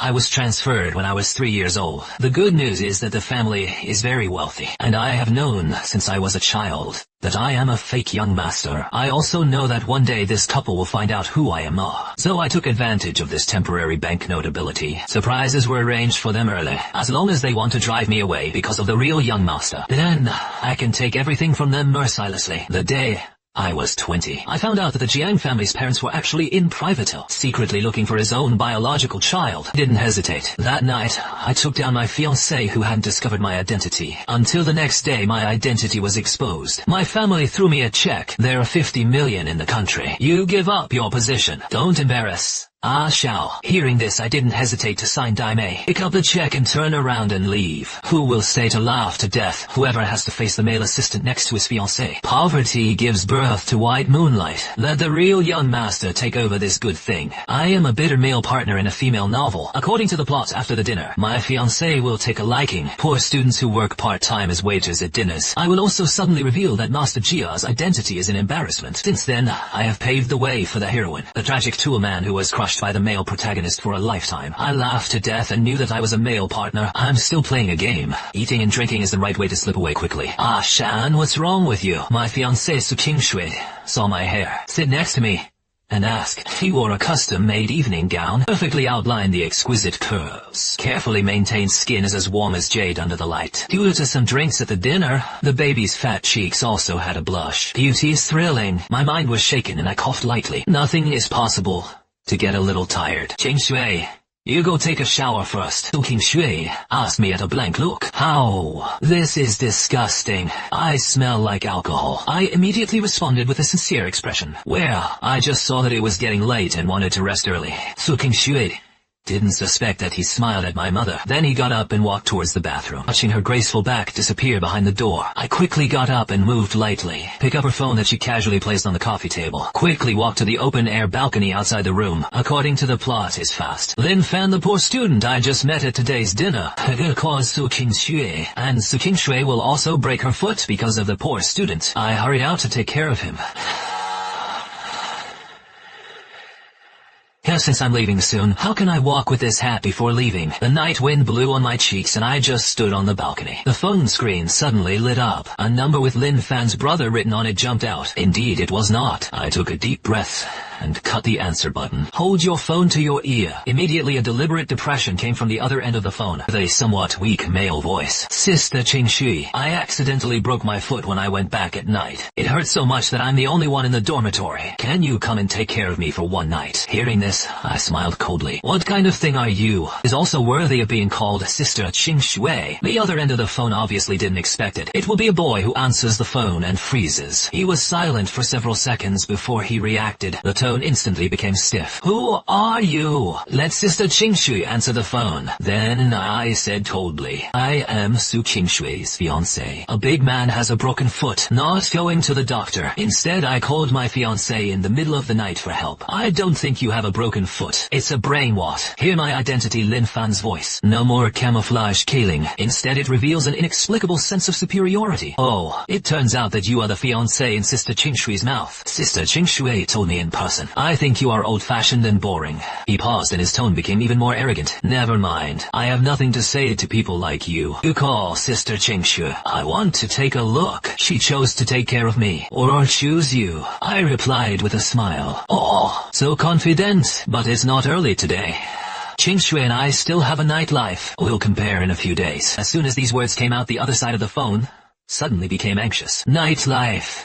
I was transferred when I was 3 years old. The good news is that the family is very wealthy, and I have known since I was a child that I am a fake young master. I also know that one day this couple will find out who I am. So I took advantage of this temporary banknote ability. Surprises were arranged for them early, as long as they want to drive me away because of the real young master. Then I can take everything from them mercilessly. The day I was 20, I found out that the Jiang family's parents were actually in private, secretly looking for his own biological child. Didn't hesitate. That night, I took down my fiancée who hadn't discovered my identity. Until the next day, my identity was exposed. My family threw me a check. There are 50 million in the country. You give up your position. Don't embarrass. I shall. Hearing this, I didn't hesitate to sign Dai-mei, pick up the check and turn around and leave. Who will stay to laugh to death? Whoever has to face the male assistant next to his fiancée. Poverty gives birth to white moonlight. Let the real young master take over this good thing. I am a bitter male partner in a female novel. According to the plot after the dinner, my fiancée will take a liking. Poor students who work part-time as waiters at dinners. I will also suddenly reveal that Master Jia's identity is an embarrassment. Since then, I have paved the way for the heroine, the tragic tool man who was crushed by the male protagonist for a lifetime. I laughed to death and knew that I was a male partner. I'm still playing a game. Eating and drinking is the right way to slip away quickly. Ah, Shan, what's wrong with you? My fiancé Su Qingshui saw my hair, sit next to me, and ask. He wore a custom-made evening gown, perfectly outlined the exquisite curves. Carefully maintained skin is as warm as jade under the light. Due to some drinks at the dinner, the baby's fat cheeks also had a blush. Beauty is thrilling. My mind was shaken and I coughed lightly. Nothing is possible to get a little tired. Qingshui, you go take a shower first. Su Qingshui asked me at a blank look. How? This is disgusting. I smell like alcohol. I immediately responded with a sincere expression. Well, I just saw that it was getting late and wanted to rest early. Su Qingshui didn't suspect that he smiled at my mother. Then he got up and walked towards the bathroom, watching her graceful back disappear behind the door. I quickly got up and moved lightly, pick up her phone that she casually placed on the coffee table, quickly walked to the open-air balcony outside the room. According to the plot, is fast. Lin Fan, the poor student I just met at today's dinner, will cause Su Qingshui, and Su Qingshui will also break her foot because of the poor student. I hurried out to take care of him. Since I'm leaving soon, how can I walk with this hat before leaving? The night wind blew on my cheeks and I just stood on the balcony. The phone screen suddenly lit up. A number with Lin Fan's brother written on it jumped out. Indeed, it was not. I took a deep breath and cut the answer button. Hold your phone to your ear. Immediately a deliberate depression came from the other end of the phone, with a somewhat weak male voice. Sister Qingshui, I accidentally broke my foot when I went back at night. It hurt so much that I'm the only one in the dormitory. Can you come and take care of me for one night? Hearing this, I smiled coldly. What kind of thing are you? Is also worthy of being called Sister Qingshui. The other end of the phone obviously didn't expect it. It will be a boy who answers the phone and freezes. He was silent for several seconds before he reacted. The tone instantly became stiff. Who are you? Let Sister Qingshui answer the phone. Then I said coldly, I am Su Qingshui's fiancé. A big man has a broken foot, not going to the doctor. Instead, I called my fiancé in the middle of the night for help. I don't think you have a broken foot. It's a brainwash. Hear my identity, Lin Fan's voice. No more camouflage killing. Instead, it reveals an inexplicable sense of superiority. Oh, it turns out that you are the fiancé in Sister Qingshui's mouth. Sister Qingshui told me in person. I think you are old-fashioned and boring. He paused and his tone became even more arrogant. Never mind. I have nothing to say to people like you. You call Sister Qingshui. I want to take a look. She chose to take care of me. Or choose you. I replied with a smile. Oh, so confident. But it's not early today. Qingshui and I still have a nightlife. We'll compare in a few days. As soon as these words came out, the other side of the phone suddenly became anxious. Nightlife.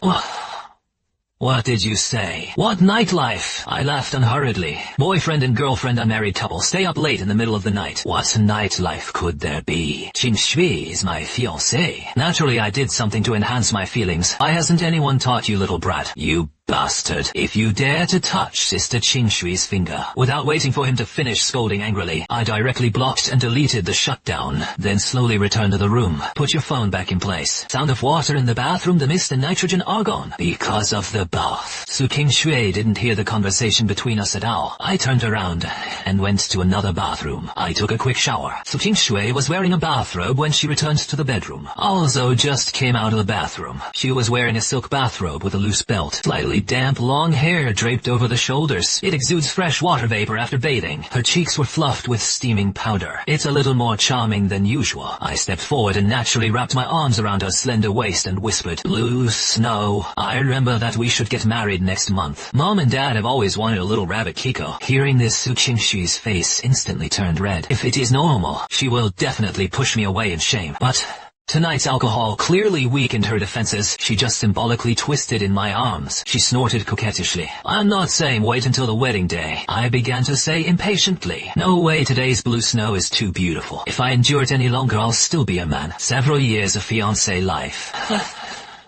What did you say? What nightlife? I laughed unhurriedly. Boyfriend and girlfriend, unmarried couple, stay up late in the middle of the night. What nightlife could there be? Qingshui is my fiancé. Naturally, I did something to enhance my feelings. Why hasn't anyone taught you, little brat? You bastard. If you dare to touch Sister Qingshui's finger. Without waiting for him to finish scolding angrily, I directly blocked and deleted the shutdown, then slowly returned to the room. Put your phone back in place. Sound of water in the bathroom, the mist and nitrogen are gone. Because of the bath. Su Qingshui didn't hear the conversation between us at all. I turned around and went to another bathroom. I took a quick shower. Su Qingshui was wearing a bathrobe when she returned to the bedroom. Also just came out of the bathroom. She was wearing a silk bathrobe with a loose belt, slightly curly, damp, long hair draped over the shoulders. It exudes fresh water vapor after bathing. Her cheeks were fluffed with steaming powder. It's a little more charming than usual. I stepped forward and naturally wrapped my arms around her slender waist and whispered, "Blue snow, I remember that we should get married next month. Mom and Dad have always wanted a little rabbit Kiko." Hearing this, Su Qingshui's face instantly turned red. If it is normal, she will definitely push me away in shame. But tonight's alcohol clearly weakened her defenses. She just symbolically twisted in my arms. She snorted coquettishly. "I'm not saying wait until the wedding day," I began to say impatiently. "No way, today's blue snow is too beautiful. If I endure it any longer, I'll still be a man. Several years of fiancé life."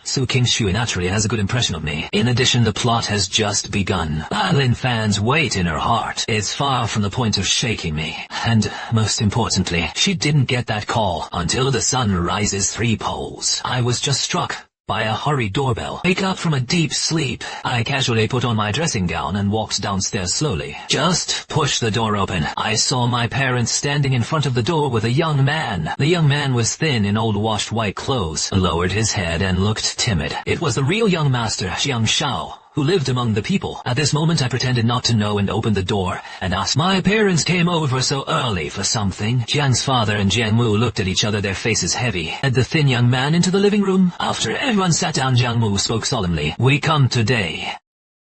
Su Qingshui naturally has a good impression of me. In addition, the plot has just begun. Lin Fan's weight in her heart is far from the point of shaking me. And, most importantly, she didn't get that call until the sun rises 3 poles. I was just struck by a hurried doorbell. Wake up from a deep sleep. I casually put on my dressing gown and walked downstairs slowly. Just pushed the door open. I saw my parents standing in front of the door with a young man. The young man was thin in old washed white clothes, lowered his head and looked timid. It was the real young master, Jiang, who lived among the people. At this moment I pretended not to know and opened the door and asked, "My parents came over so early for something?" Jiang's father and Jiang Mu looked at each other, their faces heavy. Led the thin young man into the living room. After everyone sat down, Jiang Mu spoke solemnly. "We come today.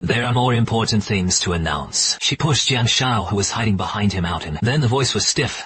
There are more important things to announce." She pushed Jiang Shao, who was hiding behind him, out, and then the voice was stiff.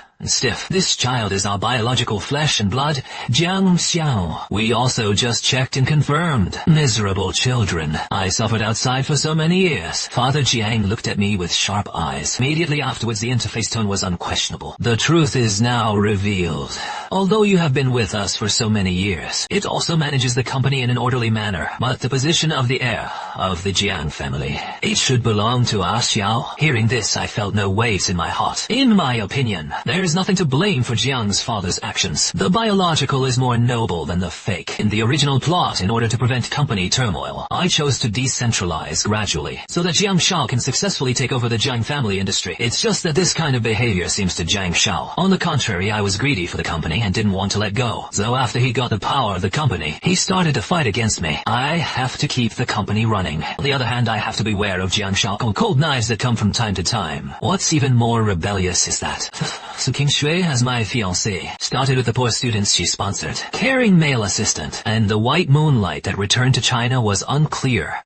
"This child is our biological flesh and blood, Jiang Xiao. We also just checked and confirmed. Miserable children. I suffered outside for so many years." Father Jiang looked at me with sharp eyes. Immediately afterwards, the interface tone was unquestionable. "The truth is now revealed. Although you have been with us for so many years, it also manages the company in an orderly manner. But the position of the heir of the Jiang family, it should belong to us, Xiao." Hearing this, I felt no waves in my heart. In my opinion, there is nothing to blame for Jiang's father's actions. The biological is more noble than the fake. In the original plot, in order to prevent company turmoil, I chose to decentralize gradually, so that Jiang Shao can successfully take over the Jiang family industry. It's just that this kind of behavior seems to Jiang Shao. On the contrary, I was greedy for the company and didn't want to let go. So after he got the power of the company, he started to fight against me. I have to keep the company running. On the other hand, I have to beware of Jiang Shao cold knives that come from time to time. What's even more rebellious is that Su Qingshui, as my fiancée, started with the poor students she sponsored, caring male assistant, and the white moonlight that returned to China was unclear.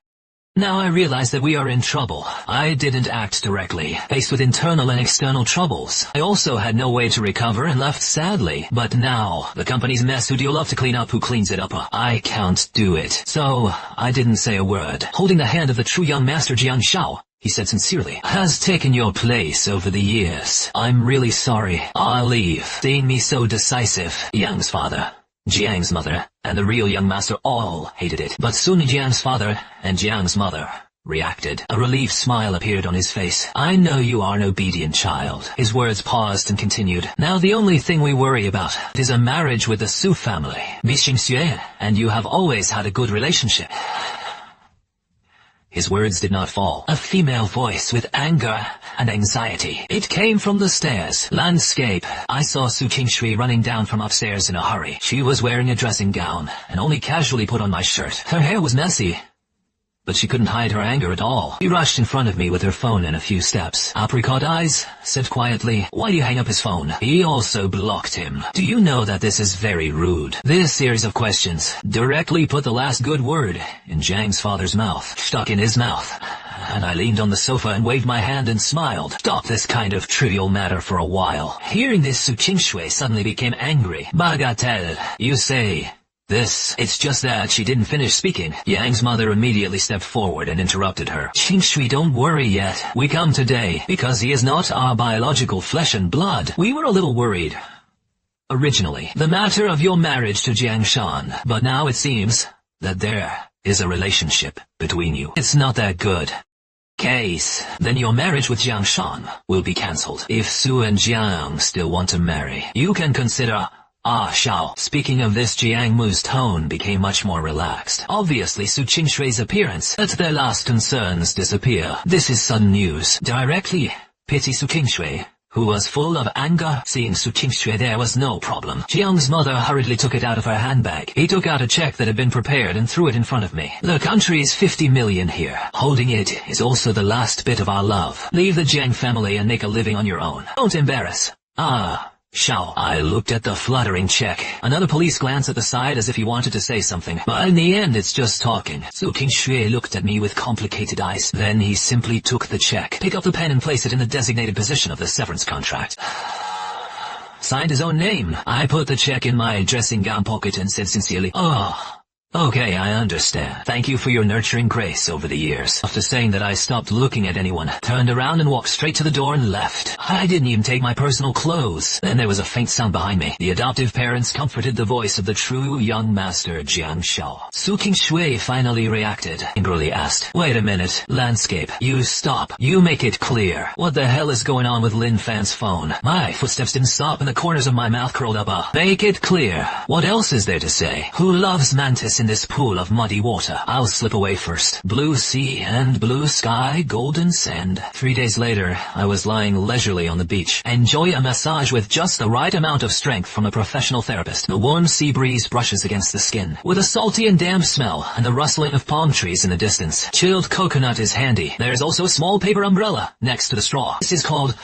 Now I realize that we are in trouble. I didn't act directly, faced with internal and external troubles. I also had no way to recover and left sadly. But now, the company's mess, who do you love to clean up, who cleans it up? I can't do it. So, I didn't say a word. Holding the hand of the true young master Jiang Shao, he said sincerely, "Has taken your place over the years. I'm really sorry. I'll leave." Seeing me so decisive, Yang's father, Jiang's mother, and the real young master all hated it. But soon Jiang's father and Jiang's mother reacted. A relieved smile appeared on his face. "I know you are an obedient child." His words paused and continued. "Now the only thing we worry about is a marriage with the Su family. Bixingxue and you have always had a good relationship." His words did not fall. A female voice with anger and anxiety. It came from the stairs. Landscape. I saw Su Qingshui running down from upstairs in a hurry. She was wearing a dressing gown and only casually put on my shirt. Her hair was messy, but she couldn't hide her anger at all. She rushed in front of me with her phone in a few steps. Apricot eyes said quietly, "Why do you hang up his phone?" He also blocked him. "Do you know that this is very rude?" This series of questions directly put the last good word in Jiang's father's mouth, stuck in his mouth. And I leaned on the sofa and waved my hand and smiled. "Stop this kind of trivial matter for a while." Hearing this, Su Qingshui suddenly became angry. "Bagatelle, you say. It's just that," she didn't finish speaking. Yang's mother immediately stepped forward and interrupted her. "Qingshui, don't worry yet. We come today because he is not our biological flesh and blood. We were a little worried originally, the matter of your marriage to Jiang Shan, but now it seems that there is a relationship between you. It's not that good. Then your marriage with Jiang Shan will be cancelled. If Su and Jiang still want to marry, you can consider Shao." Speaking of this, Jiang Mu's tone became much more relaxed. Obviously, Su Qingshui's appearance let their last concerns disappear. This is sudden news. Directly pity Su Qingshui who was full of anger. Seeing Su Qingshui, there was no problem. Jiang's mother hurriedly took it out of her handbag. He took out a check that had been prepared and threw it in front of me. The country is 50 million here. Holding it is also the last bit of our love. Leave the Jiang family and make a living on your own. Don't embarrass. Shao. I looked at the fluttering check. Another police glance at the side as if he wanted to say something, but in the end it's just talking. Su Qingshui looked at me with complicated eyes. Then he simply took the check, picked up the pen and placed it in the designated position of the severance contract. Signed his own name. I put the check in my dressing gown pocket and said sincerely, okay, I understand. Thank you for your nurturing grace over the years. After saying that, I stopped looking at anyone, turned around and walked straight to the door and left. I didn't even take my personal clothes. Then there was a faint sound behind me. The adoptive parents comforted the voice of the true young master, Jiang Shao. Su Qingshui finally reacted, angrily asked, "Wait a minute, landscape, you stop. You make it clear. What the hell is going on with Lin Fan's phone?" My footsteps didn't stop and the corners of my mouth curled up. Make it clear. What else is there to say? Who loves Mantis in this pool of muddy water? I'll slip away first. Blue sea and blue sky, golden sand. 3 days later, I was lying leisurely on the beach, enjoy a massage with just the right amount of strength from a professional therapist. The warm sea breeze brushes against the skin, with a salty and damp smell, and the rustling of palm trees in the distance. Chilled coconut is handy. There's also a small paper umbrella next to the straw. This is called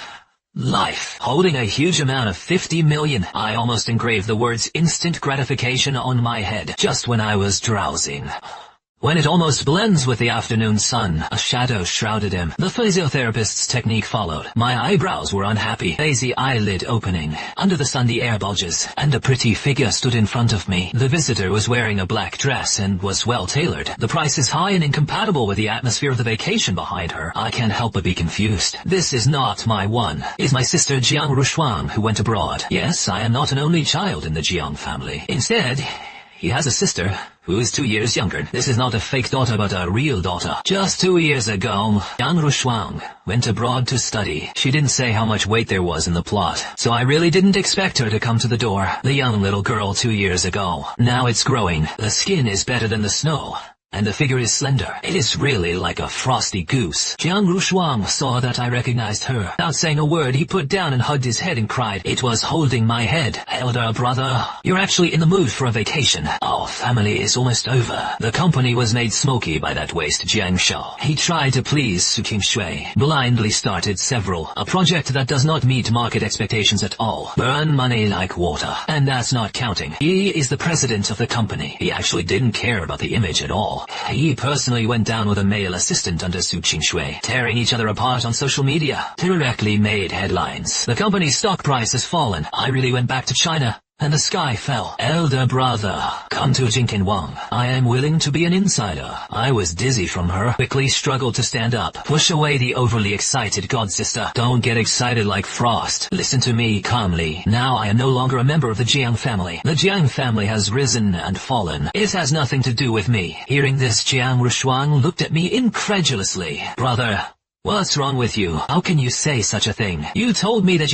life. Holding a huge amount of 50 million, I almost engraved the words instant gratification on my head, just when I was drowsing. When it almost blends with the afternoon sun, a shadow shrouded him. The physiotherapist's technique followed. My eyebrows were unhappy, hazy eyelid opening. Under the sun the air bulges, and a pretty figure stood in front of me. The visitor was wearing a black dress and was well tailored. The price is high and incompatible with the atmosphere of the vacation behind her. I can't help but be confused. This is not my one. It's my sister Jiang Rushuang who went abroad. Yes, I am not an only child in the Jiang family. Instead, he has a sister who is 2 years younger. This is not a fake daughter but a real daughter. Just 2 years ago, Jiang Rushuang went abroad to study. She didn't say how much weight there was in the plot, so I really didn't expect her to come to the door. The young little girl 2 years ago. Now it's growing. The skin is better than the snow, and the figure is slender. It is really like a frosty goose. Jiang Rushuang saw that I recognized her. Without saying a word, he put down and hugged his head and cried, "It was holding my head. Elder brother, you're actually in the mood for a vacation. Our family is almost over." The company was made smoky by that waste Jiang Shao. He tried to please Su Qingshui, blindly started several. A project that does not meet market expectations at all. Burn money like water. And that's not counting. He is the president of the company. He actually didn't care about the image at all. He personally went down with a male assistant under Su Qingshui, tearing each other apart on social media. Directly made headlines. The company's stock price has fallen. I really went back to China, and the sky fell. Elder brother, come to Jinkin Wang. I am willing to be an insider. I was dizzy from her, quickly struggled to stand up. Push away the overly excited godsister. Don't get excited like Frost. Listen to me calmly. Now I am no longer a member of the Jiang family. The Jiang family has risen and fallen. It has nothing to do with me. Hearing this, Jiang Rushuang looked at me incredulously. Brother, what's wrong with you? How can you say such a thing? You told me that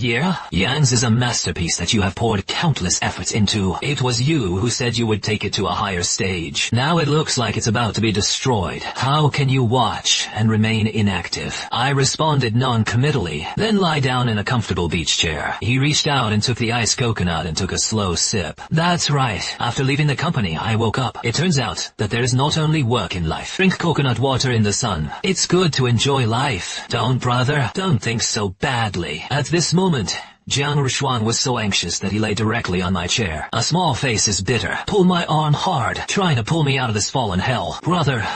year. Yang's is a masterpiece that you have poured countless efforts into. It was you who said you would take it to a higher stage. Now it looks like it's about to be destroyed. How can you watch and remain inactive? I responded non-committally, then lie down in a comfortable beach chair. He reached out and took the iced coconut and took a slow sip. That's right. After leaving the company, I woke up. It turns out that there is not only work in life. Drink coconut water in the sun. It's good to enjoy life. Don't, brother. Don't think so badly. At this moment, Jiang Rushuang was so anxious that he lay directly on my chair. A small face is bitter. Pulled my arm hard, trying to pull me out of this fallen hell. Brother,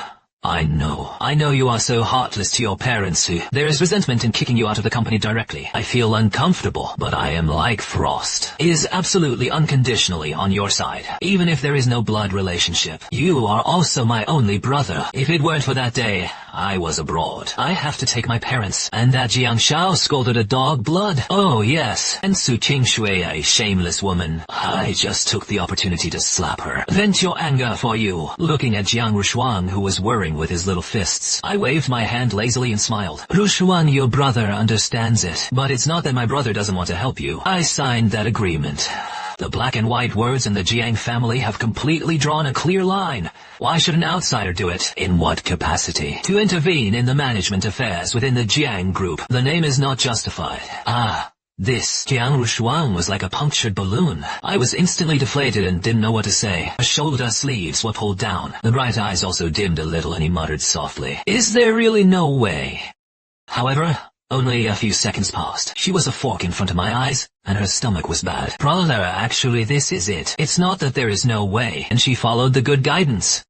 I know you are so heartless to your parents. There is resentment in kicking you out of the company directly. I feel uncomfortable, but I am like Frost. It is absolutely unconditionally on your side, even if there is no blood relationship. You are also my only brother. If it weren't for that day, I was abroad. I have to take my parents, and that Jiang Shao scolded a dog blood. Oh yes, and Su Qingshui, a shameless woman. I just took the opportunity to slap her. Vent your anger for you. Looking at Jiang Rushuang, who was whirring with his little fists, I waved my hand lazily and smiled. Rushuang, your brother understands it, but it's not that my brother doesn't want to help you. I signed that agreement. The black and white words in the Jiang family have completely drawn a clear line. Why should an outsider do it? In what capacity? To intervene in the management affairs within the Jiang group. The name is not justified. This Jiang Rushuang was like a punctured balloon. I was instantly deflated and didn't know what to say. Her shoulder sleeves were pulled down. The bright eyes also dimmed a little and he muttered softly, "Is there really no way?" However, only a few seconds passed. She was a fork in front of my eyes, and her stomach was bad. "Brother, actually this is it. It's not that there is no way," and she followed the good guidance.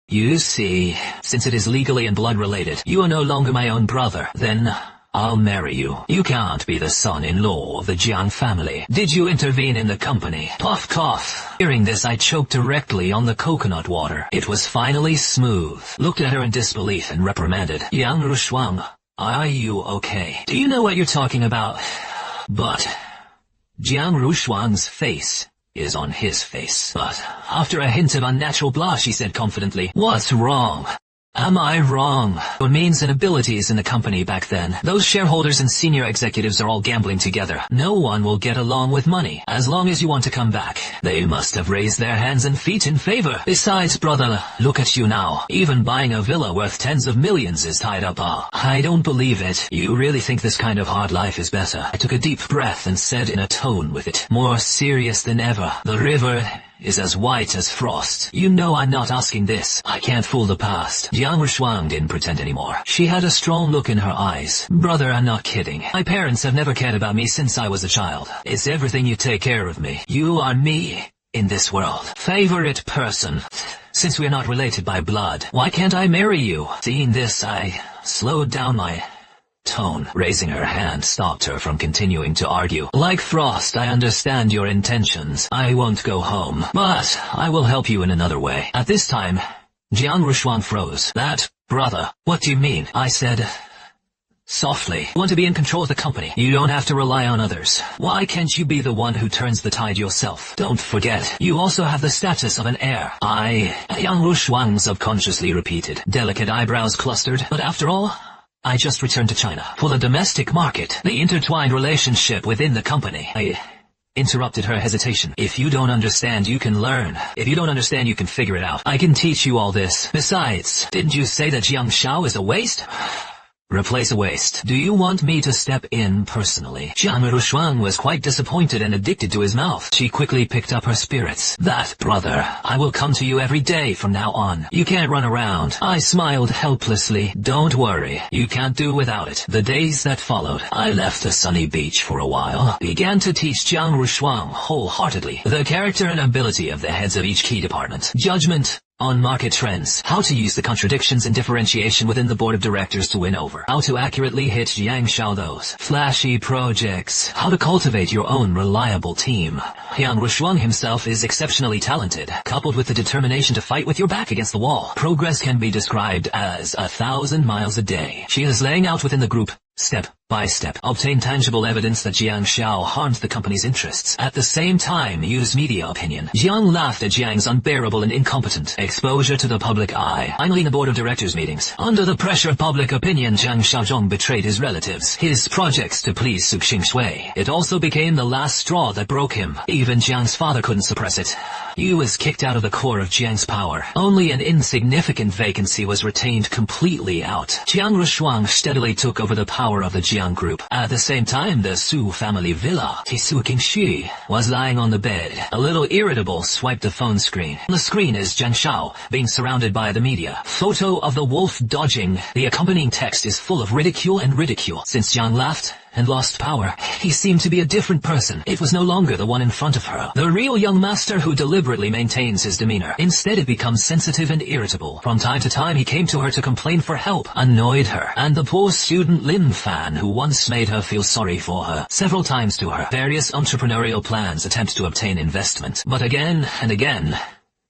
"You see, since it is legally and blood-related, you are no longer my own brother, then I'll marry you. You can't be the son-in-law of the Jiang family. Did you intervene in the company?" Puff cough. Hearing this, I choked directly on the coconut water. It was finally smooth. Looked at her in disbelief and reprimanded. "Jiang Rushuang, are you okay? Do you know what you're talking about?" But Jiang Rushuang's face is on his face. But after a hint of unnatural blush, she said confidently, "What's wrong? Am I wrong? Your means and abilities in the company back then. Those shareholders and senior executives are all gambling together. No one will get along with money. As long as you want to come back, they must have raised their hands and feet in favor. Besides, brother, look at you now. Even buying a villa worth tens of millions is tied up. I don't believe it. You really think this kind of hard life is better?" I took a deep breath and said in a tone with it, more serious than ever, "The river is as white as frost. You know I'm not asking this. I can't fool the past." Jiang Rushuang didn't pretend anymore. She had a strong look in her eyes. "Brother, I'm not kidding. My parents have never cared about me since I was a child. It's everything you take care of me. You are me in this world. Favorite person. Since we're not related by blood, why can't I marry you?" Seeing this, I slowed down my tone. Raising her hand stopped her from continuing to argue. "Like frost, I understand your intentions. I won't go home, but I will help you in another way." At this time, Jiang Rushuang froze. "That, brother, what do you mean?" I said softly. "You want to be in control of the company. You don't have to rely on others. Why can't you be the one who turns the tide yourself? Don't forget, you also have the status of an heir." Jiang Rushuang subconsciously repeated. Delicate eyebrows clustered. "But after all, I just returned to China. For the domestic market, the intertwined relationship within the company." I interrupted her hesitation. "If you don't understand, you can learn. If you don't understand, you can figure it out. I can teach you all this. Besides, didn't you say that Jiang Shao is a waste?" "Replace a waste. Do you want me to step in personally?" Jiang Rushuang was quite disappointed and addicted to his mouth. She quickly picked up her spirits. "That, brother, I will come to you every day from now on. You can't run around." I smiled helplessly. "Don't worry. You can't do without it." The days that followed, I left the sunny beach for a while. Began to teach Jiang Rushuang wholeheartedly the character and ability of the heads of each key department. Judgment on market trends, how to use the contradictions and differentiation within the board of directors to win over, how to accurately hit Jiang Shao those flashy projects, how to cultivate your own reliable team. Jiang Rushuang himself is exceptionally talented, coupled with the determination to fight with your back against the wall. Progress can be described as 1,000 miles a day. She is laying out within the group, step by step, obtain tangible evidence that Jiang Shao harmed the company's interests. At the same time, use media opinion. Jiang laughed at Jiang's unbearable and incompetent exposure to the public eye. Finally, in the board of directors meetings, under the pressure of public opinion, Jiang Shaozhong betrayed his relatives, his projects to please Su Xing. It also became the last straw that broke him. Even Jiang's father couldn't suppress it. He was kicked out of the core of Jiang's power. Only an insignificant vacancy was retained completely out. Jiang Rushuang steadily took over the power of the Jiang group. At the same time, the Su family villa, Su Qingxi, was lying on the bed. A little irritable, swiped the phone screen. On the screen is Jiang Shao, being surrounded by the media. Photo of the wolf dodging. The accompanying text is full of ridicule and ridicule. Since Jiang left and lost power, he seemed to be a different person. It was no longer the one in front of her, the real young master who deliberately maintains his demeanor. Instead, it becomes sensitive and irritable. From time to time, he came to her to complain for help, annoyed her, and the poor student Lin Fan, who once made her feel sorry for her, several times to her. Various entrepreneurial plans attempt to obtain investment, but again and again,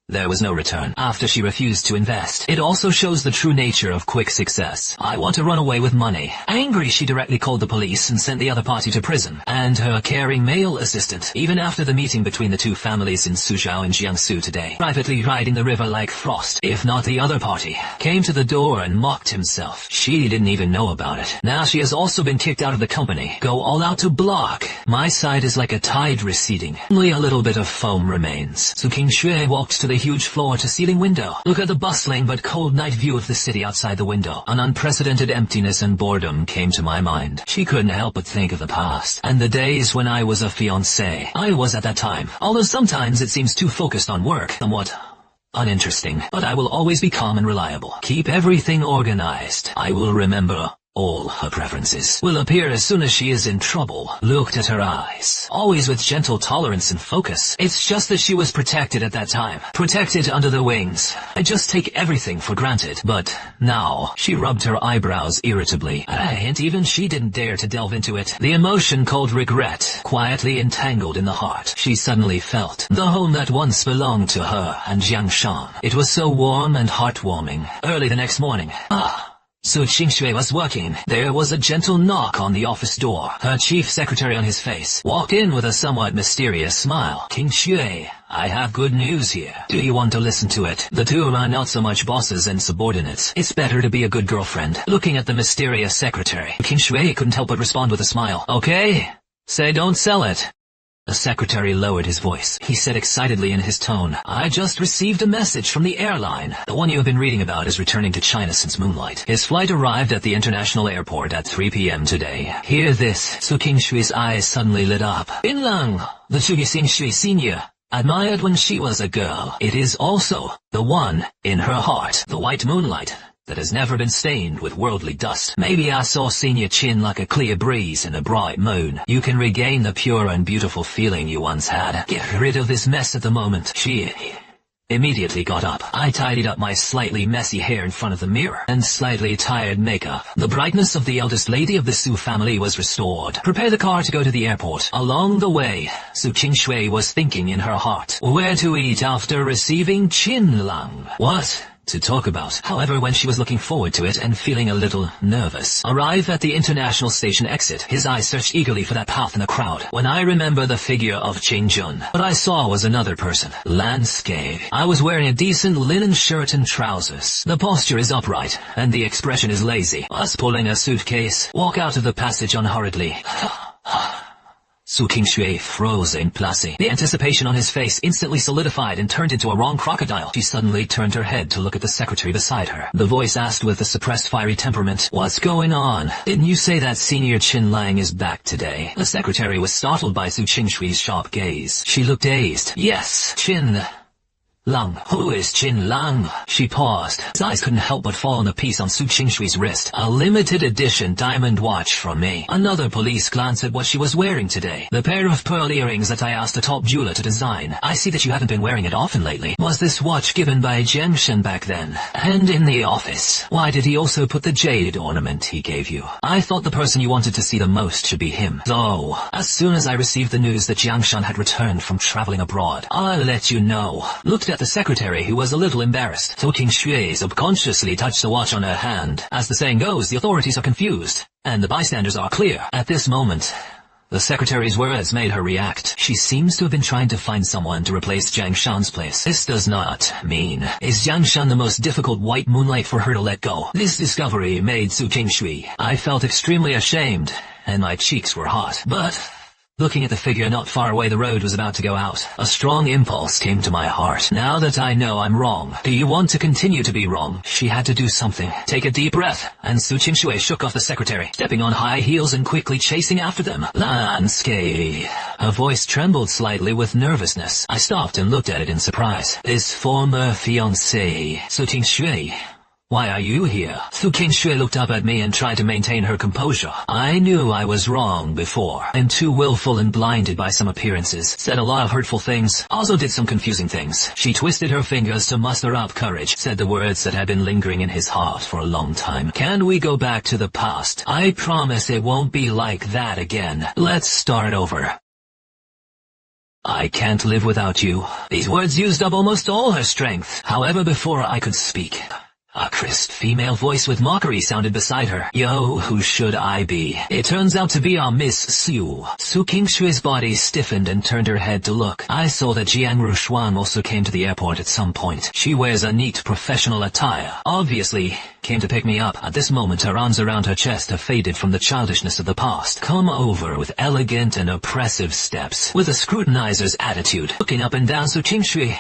There was no return after she refused to invest. It also shows the true nature of quick success. I want to run away with money. Angry, she directly called the police and sent the other party to prison, and her caring male assistant. Even after the meeting between the two families in Suzhou and Jiangsu today, privately riding the river like frost, if not the other party, came to the door and mocked himself. She didn't even know about it. Now she has also been kicked out of the company. Go all out to block. My side is like a tide receding. Only a little bit of foam remains. Su Qingshui walked to the huge floor-to-ceiling window. Look at the bustling but cold night view of the city outside the window. An unprecedented emptiness and boredom came to my mind. She couldn't help but think of the past, and the days when I was a fiancée. I was at that time, although sometimes it seems too focused on work, somewhat uninteresting. But I will always be calm and reliable. Keep everything organized. I will remember all her preferences. Will appear as soon as she is in trouble. Looked at her eyes, always with gentle tolerance and focus. It's just that she was protected at that time. Protected under the wings. I just take everything for granted. But now, she rubbed her eyebrows irritably. At a hint, even she didn't dare to delve into it. The emotion called regret, quietly entangled in the heart. She suddenly felt the home that once belonged to her and Jiang Shan. It was so warm and heartwarming. Early the next morning. Su Qingshui was working. There was a gentle knock on the office door. Her chief secretary on his face walked in with a somewhat mysterious smile. Qingshui, I have good news here. Do you want to listen to it? The two are not so much bosses and subordinates. It's better to be a good girlfriend. Looking at the mysterious secretary, Qingshui couldn't help but respond with a smile. Okay? Say don't sell it. The secretary lowered his voice. He said excitedly in his tone, I just received a message from the airline. The one you have been reading about is returning to China since moonlight. His flight arrived at the international airport at 3 p.m. today. Hear this. Su Qingshui's eyes suddenly lit up. Bin Lang, the Su Qingshui senior, admired when she was a girl. It is also the one in her heart, the white moonlight that has never been stained with worldly dust. Maybe I saw Senior Chin like a clear breeze in a bright moon. You can regain the pure and beautiful feeling you once had. Get rid of this mess at the moment. She immediately got up. I tidied up my slightly messy hair in front of the mirror and slightly tired makeup. The brightness of the eldest lady of the Su family was restored. Prepare the car to go to the airport. Along the way, Su Qingshui was thinking in her heart, where to eat after receiving Qin Lang. What to talk about. However, when she was looking forward to it and feeling a little nervous, arrive at the international station exit, his eyes searched eagerly for that path in the crowd. When I remember the figure of Qin Jun, what I saw was another person. Landscape. I was wearing a decent linen shirt and trousers. The posture is upright, and the expression is lazy. Us pulling a suitcase, walk out of the passage unhurriedly. Su Qingshui froze in place. The anticipation on his face instantly solidified and turned into a wrong crocodile. She suddenly turned her head to look at the secretary beside her. The voice asked with a suppressed fiery temperament, What's going on? Didn't you say that Senior Qin Lang is back today? The secretary was startled by Su Qingshui's sharp gaze. She looked dazed. Yes, Qin Lang. Who is Qin Lang? She paused. His eyes couldn't help but fall on the piece on Su Qingshui's wrist. A limited edition diamond watch from me. Another police glance at what she was wearing today. The pair of pearl earrings that I asked a top jeweler to design. I see that you haven't been wearing it often lately. Was this watch given by Jiang back then? And in the office, why did he also put the jade ornament he gave you? I thought the person you wanted to see the most should be him. Though, as soon as I received the news that Jiang had returned from traveling abroad, I'll let you know. Looked at the secretary, who was a little embarrassed. Su Qingshui subconsciously touched the watch on her hand. As the saying goes, the authorities are confused, and the bystanders are clear. At this moment, the secretary's words made her react. She seems to have been trying to find someone to replace Jiang Shan's place. This does not mean, is Jiang Shan the most difficult white moonlight for her to let go? This discovery made Su Qingshui. I felt extremely ashamed, and my cheeks were hot. But looking at the figure not far away, the road was about to go out. A strong impulse came to my heart. Now that I know I'm wrong, do you want to continue to be wrong? She had to do something. Take a deep breath. And Su Qingshui shook off the secretary, stepping on high heels and quickly chasing after them. Landscape. Her voice trembled slightly with nervousness. I stopped and looked at it in surprise. This former fiancée, Su Qingshui. Why are you here? Su Qingshui looked up at me and tried to maintain her composure. I knew I was wrong before. I'm too willful and blinded by some appearances. Said a lot of hurtful things. Also did some confusing things. She twisted her fingers to muster up courage. Said the words that had been lingering in his heart for a long time. Can we go back to the past? I promise it won't be like that again. Let's start over. I can't live without you. These words used up almost all her strength. However, before I could speak, a crisp female voice with mockery sounded beside her. Yo, who should I be? It turns out to be our Miss Su. Su Qingshui's body stiffened and turned her head to look. I saw that Jiang Rushuang also came to the airport at some point. She wears a neat professional attire. Obviously, came to pick me up. At this moment, her arms around her chest have faded from the childishness of the past. Come over with elegant and oppressive steps, with a scrutinizer's attitude, looking up and down Su Qingshui.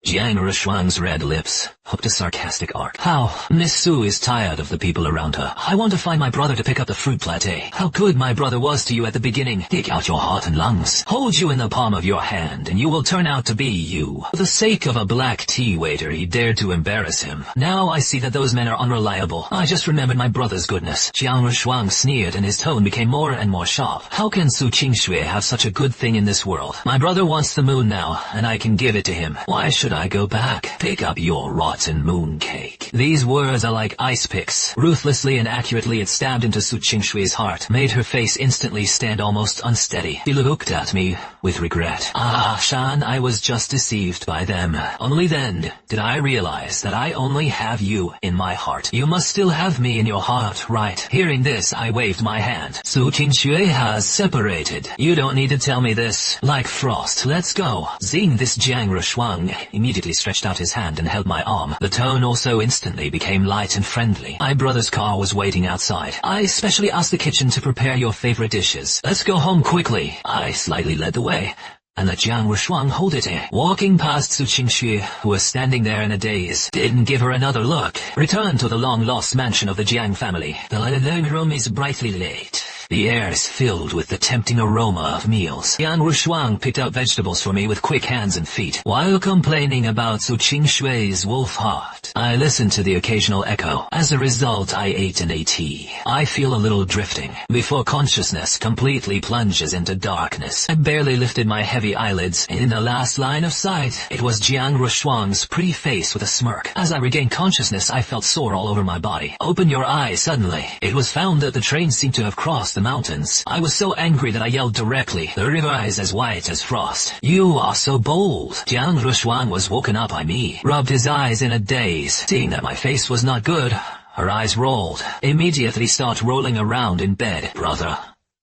Jiang Rushuang's red lips hooked a sarcastic arc. How? Miss Su is tired of the people around her. I want to find my brother to pick up the fruit platte. How good my brother was to you at the beginning. Take out your heart and lungs. Hold you in the palm of your hand, and you will turn out to be you. For the sake of a black tea waiter, he dared to embarrass him. Now I see that those men are unreliable. I just remembered my brother's goodness. Jiang Rushuang sneered, and his tone became more and more sharp. How can Su Qingshui have such a good thing in this world? My brother wants the moon now, and I can give it to him. Why should I go back? Pick up your rotten mooncake. These words are like ice picks. Ruthlessly and accurately it stabbed into Su Qingshui's heart, made her face instantly stand almost unsteady. She looked at me with regret. Ah, Shan, I was just deceived by them. Only then did I realize that I only have you in my heart. You must still have me in your heart, right? Hearing this, I waved my hand. Su Qingshui has separated. You don't need to tell me this. Like frost, let's go. Seeing this, Jiang Rushuang immediately stretched out his hand and held my arm. The tone also instantly became light and friendly. My brother's car was waiting outside. I specially asked the kitchen to prepare your favorite dishes. Let's go home quickly. I slightly led the way, and let Jiang Rushuang hold it. Walking past Su Qingshui, who was standing there in a daze, didn't give her another look. Returned to the long-lost mansion of the Jiang family. The living room is brightly lit. The air is filled with the tempting aroma of meals. Jiang Rushuang picked out vegetables for me with quick hands and feet, while complaining about Su Qingshui's wolf heart. I listened to the occasional echo. As a result, I ate an AT. I feel a little drifting, before consciousness completely plunges into darkness. I barely lifted my heavy eyelids. In the last line of sight, it was Jiang Rushuang's pretty face with a smirk. As I regained consciousness, I felt sore all over my body. Open your eyes suddenly. It was found that the train seemed to have crossed the mountains. I was so angry that I yelled directly. The river is as white as frost. You are so bold. Jiang Rushuang was woken up by me, rubbed his eyes in a daze. Seeing that my face was not good, her eyes rolled. Immediately start rolling around in bed. Brother,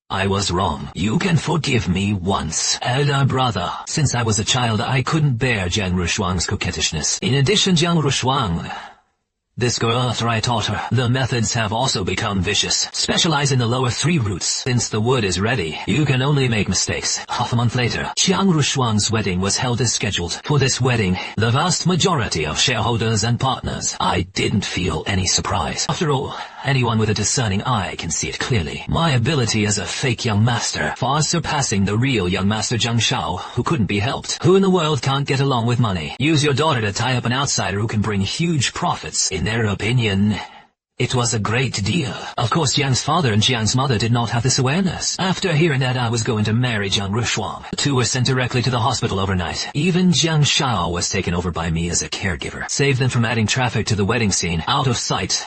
I was wrong. You can forgive me once. Elder brother, since I was a child, I couldn't bear Jiang Rushuang's coquettishness. In addition, Jiang Rushuang, this girl after I taught her, the methods have also become vicious. Specialize in the lower 3 roots. Since the wood is ready, you can only make mistakes. Half a month later, Jiang Rushuang's wedding was held as scheduled. For this wedding, the vast majority of shareholders and partners, I didn't feel any surprise. After all, anyone with a discerning eye can see it clearly. My ability as a fake young master, far surpassing the real young master Zhang Shao, who couldn't be helped. Who in the world can't get along with money? Use your daughter to tie up an outsider who can bring huge profits. In their opinion, it was a great deal. Of course, Jiang's father and Jiang's mother did not have this awareness. After hearing that I was going to marry Jiang Rushuang, the two were sent directly to the hospital overnight. Even Jiang Shao was taken over by me as a caregiver. Saved them from adding traffic to the wedding scene. Out of sight,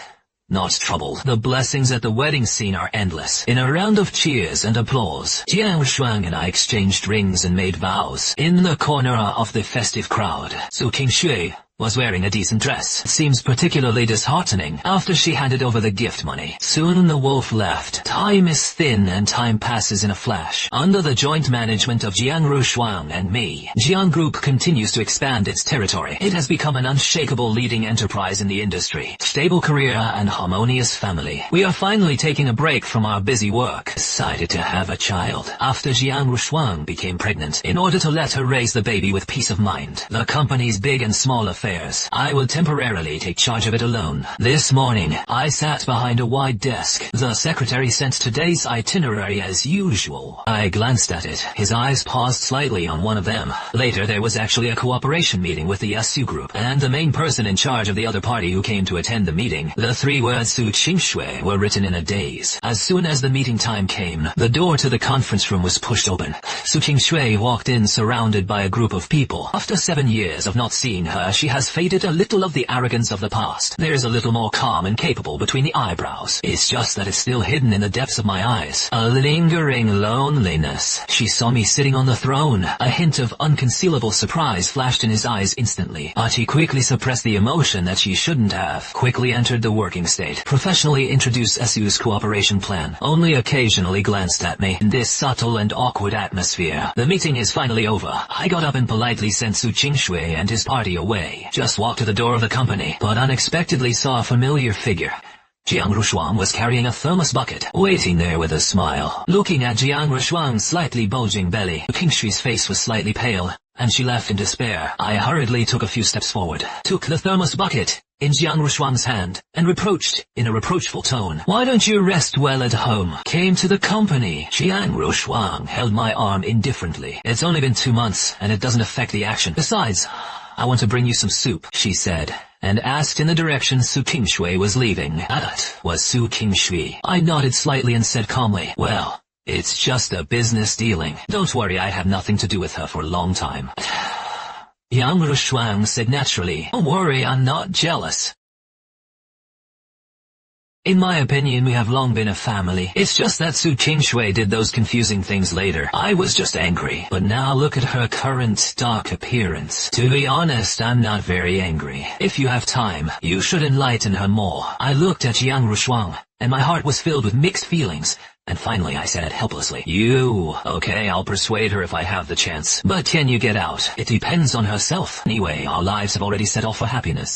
not trouble. The blessings at the wedding scene are endless. In a round of cheers and applause, Jiang Rushuang and I exchanged rings and made vows. In the corner of the festive crowd, Su Qingshui was wearing a decent dress. It seems particularly disheartening after she handed over the gift money. Soon the wolf left. Time is thin and time passes in a flash. Under the joint management of Jiang Rushuang and me, Jiang Group continues to expand its territory. It has become an unshakable leading enterprise in the industry. Stable career and harmonious family. We are finally taking a break from our busy work. Decided to have a child after Jiang Rushuang became pregnant, in order to let her raise the baby with peace of mind. The company's big and small affairs, I will temporarily take charge of it alone. This morning, I sat behind a wide desk. The secretary sent today's itinerary as usual. I glanced at it. His eyes paused slightly on one of them. Later, there was actually a cooperation meeting with the Yasu group, and the main person in charge of the other party who came to attend the meeting. The 3 words Su Qingshui were written in a daze. As soon as the meeting time came, the door to the conference room was pushed open. Su Qingshui walked in surrounded by a group of people. After 7 years of not seeing her, she had has faded a little of the arrogance of the past. There's a little more calm and capable between the eyebrows. It's just that it's still hidden in the depths of my eyes. A lingering loneliness. She saw me sitting on the throne. A hint of unconcealable surprise flashed in his eyes instantly, but he quickly suppressed the emotion that she shouldn't have. Quickly entered the working state. Professionally introduced Su's cooperation plan. Only occasionally glanced at me. In this subtle and awkward atmosphere. The meeting is finally over. I got up and politely sent Su Qingshui and his party away. Just walked to the door of the company, but unexpectedly saw a familiar figure. Jiang Rushuang was carrying a thermos bucket, waiting there with a smile. Looking at Jiang Rushuang's slightly bulging belly, Qingshui's face was slightly pale, and she left in despair. I hurriedly took a few steps forward, took the thermos bucket in Jiang Rushuang's hand, and reproached, in a reproachful tone, "Why don't you rest well at home? Came to the company." Jiang Rushuang held my arm indifferently. "It's only been 2 months, and it doesn't affect the action. Besides, I want to bring you some soup," she said, and asked in the direction Su Qingshui was leaving. That was Su Qingshui. I nodded slightly and said calmly, "Well, it's just a business dealing. Don't worry, I have nothing to do with her for a long time." Yang Rushuang said naturally, "Don't worry, I'm not jealous. In my opinion, we have long been a family. It's just that Su Qingshui did those confusing things later. I was just angry. But now look at her current dark appearance. To be honest, I'm not very angry. If you have time, you should enlighten her more." I looked at Jiang Rushuang, and my heart was filled with mixed feelings. And finally I said helplessly, "Okay, I'll persuade her if I have the chance. But can you get out? It depends on herself. Anyway, our lives have already set off for happiness."